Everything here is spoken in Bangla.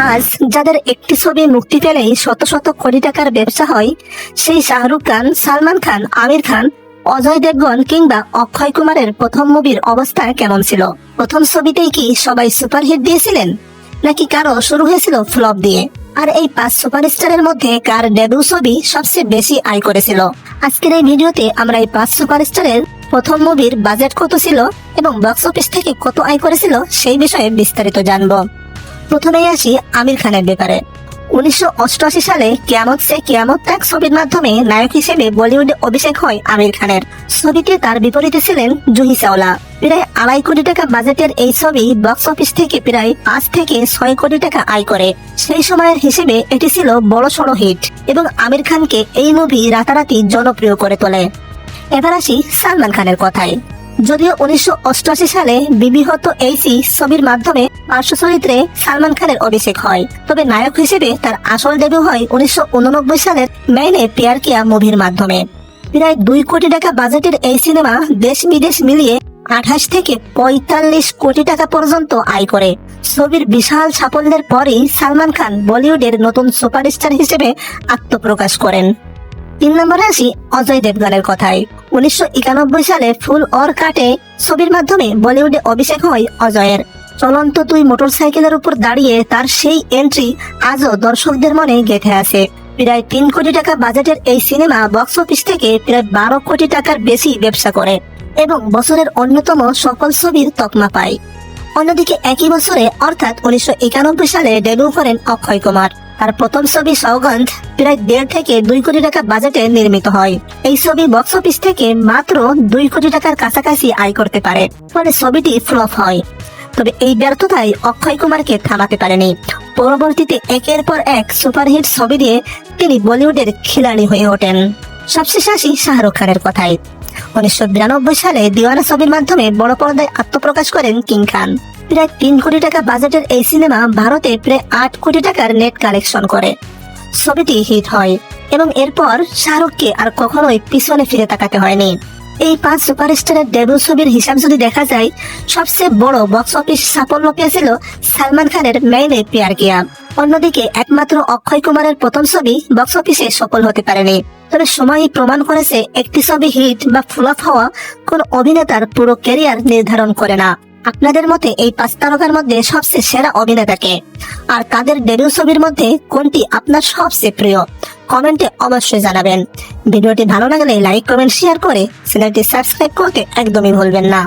আজ যাদের একটি ছবি মুক্তি পেলেই শত শত কোটি টাকার ব্যবসা হয়, সেই শাহরুখ খান, সালমান খান, আমির খান, অজয় দেবগন কিংবা অক্ষয় কুমারের প্রথম মুভির অবস্থা কেমন ছিল? প্রথম ছবিতেই কি সবাই সুপারহিট দিয়েছিলেন, নাকি কারো শুরু হয়েছিল ফ্লপ দিয়ে? আর এই 5 সুপারস্টারের মধ্যে কার ডেবিউ ছবি সবচেয়ে বেশি আয় করেছিল? আজকের এই ভিডিওতে আমরা এই 5 সুপারস্টারের প্রথম মুভির বাজেট কত ছিল এবং বক্স অফিস থেকে কত আয় করেছিল সেই বিষয়ে বিস্তারিত জানবো। প্রথমেই আসি আমির খানের ব্যাপারে। 1988 সালে কিয়ামত সে কিয়ামত তাক ছবির মাধ্যমে নায়ক হিসেবে বলিউডে অভিষেক হয় আমির খানের। ছবিতে তার বিপরীতে ছিলেন জুহি চাওলা। প্রায় 2.5 কোটি টাকা বাজেটের এই ছবি বক্স অফিস থেকে প্রায় 5 থেকে 6 কোটি টাকা আয় করে। সেই সময়ের হিসেবে এটি ছিল বড়সড় হিট এবং আমির খানকে এই মুভি রাতারাতি জনপ্রিয় করে তোলে। এবার আসি সালমান খানের কথায়। যদিও 1988 সালে বিবিহত এইসি ছবির মাধ্যমে পার্শ্ব চরিত্রে সালমান খানের অভিষেক হয়, তবে নায়ক হিসেবে তার আসল ডেবিউ হয় 1989 সালের मैंने प्यार किया মুভির মাধ্যমে। প্রায় 2 কোটি টাকা বাজেটের এই সিনেমা দেশ বিদেশ মিলিয়ে 28 থেকে 45 কোটি টাকা পর্যন্ত আয় করে। ছবির বিশাল সাফল্যের পরই সালমান খান বলিউডের নতুন সুপারস্টার হিসেবে আত্মপ্রকাশ করেন। 3 নম্বরে আসি অজয় দেবগনের কথায়। 1991 সালে ফুল অর কাটে ছবির মাধ্যমে বলিউডে অভিষেক হয় অজয়ের। চলন্ত 2 মোটরসাইকেলের উপর দাঁড়িয়ে তার সেই এন্ট্রি আজও দর্শকদের মনে গেঁথে আছে। প্রায় 3 কোটি টাকা বাজেটের এই সিনেমা বক্স অফিস থেকে প্রায় 12 কোটি টাকার বেশি ব্যবসা করে এবং বছরের অন্যতম সফল ছবির তকমা পায়। অন্যদিকে একই বছরে অর্থাৎ 1991 সালে ডেবিউ করেন অক্ষয় কুমার। তার প্রথম ছবি সৌগন্ধ প্রায় 1.5 থেকে 2 কোটি টাকা বাজেটে নির্মিত হয়। এই ছবি বক্স অফিস থেকে মাত্র 2 কোটি টাকার কাছাকাছি আয় করতে পারে, ফলে ছবিটি ফ্লপ হয়। তবে এই ব্যর্থতায় অক্ষয় কুমারকে থামাতে পারেনি। পরবর্তীতে একের পর এক সুপারহিট ছবি দিয়ে তিনি বলিউডের খিলাড়ি হয়ে ওঠেন। সবশেষে আসি শাহরুখ খানের কথায়। 1992 সালে দিওয়ানা ছবির মাধ্যমে বড় পর্দায় আত্মপ্রকাশ করেন কিং খান। প্রায় 3 কোটি টাকা বাজেটের এই সিনেমা ভারতে প্রায় 8 কোটি টাকার নেট কালেকশন করে। ছবিটি হিট হয় এবং এরপর শাহরুখকে আর কখনোই পিছনে ফিরে তাকাতে হয়নি। এই 5 সুপারস্টারের ডেবিউ ছবির হিসাব যদি দেখা যায়, সবচেয়ে বড় বক্স অফিস সাফল্য পেয়েছিল সালমান খানের मैंने प्यार किया। অন্যদিকে একমাত্র অক্ষয় কুমারের প্রথম ছবি বক্স অফিসে সফল হতে পারেনি। তবে সময়ই প্রমাণ করেছে একটি ছবি হিট বা ফ্লপ হওয়া কোন অভিনেতার পুরো ক্যারিয়ার নির্ধারণ করে না। আপনাদের মতে এই 5 তারকার মধ্যে সবচেয়ে সেরা অভিনেতাকে, আর তাদের ডেবিউ ছবির মধ্যে কোনটি আপনার সবচেয়ে প্রিয়? কমেন্টে অবশ্যই জানাবেন। ভিডিওটি ভালো লাগলে লাইক, কমেন্ট, শেয়ার করে চ্যানেলটি সাবস্ক্রাইব করতে একদমই ভুলবেন না।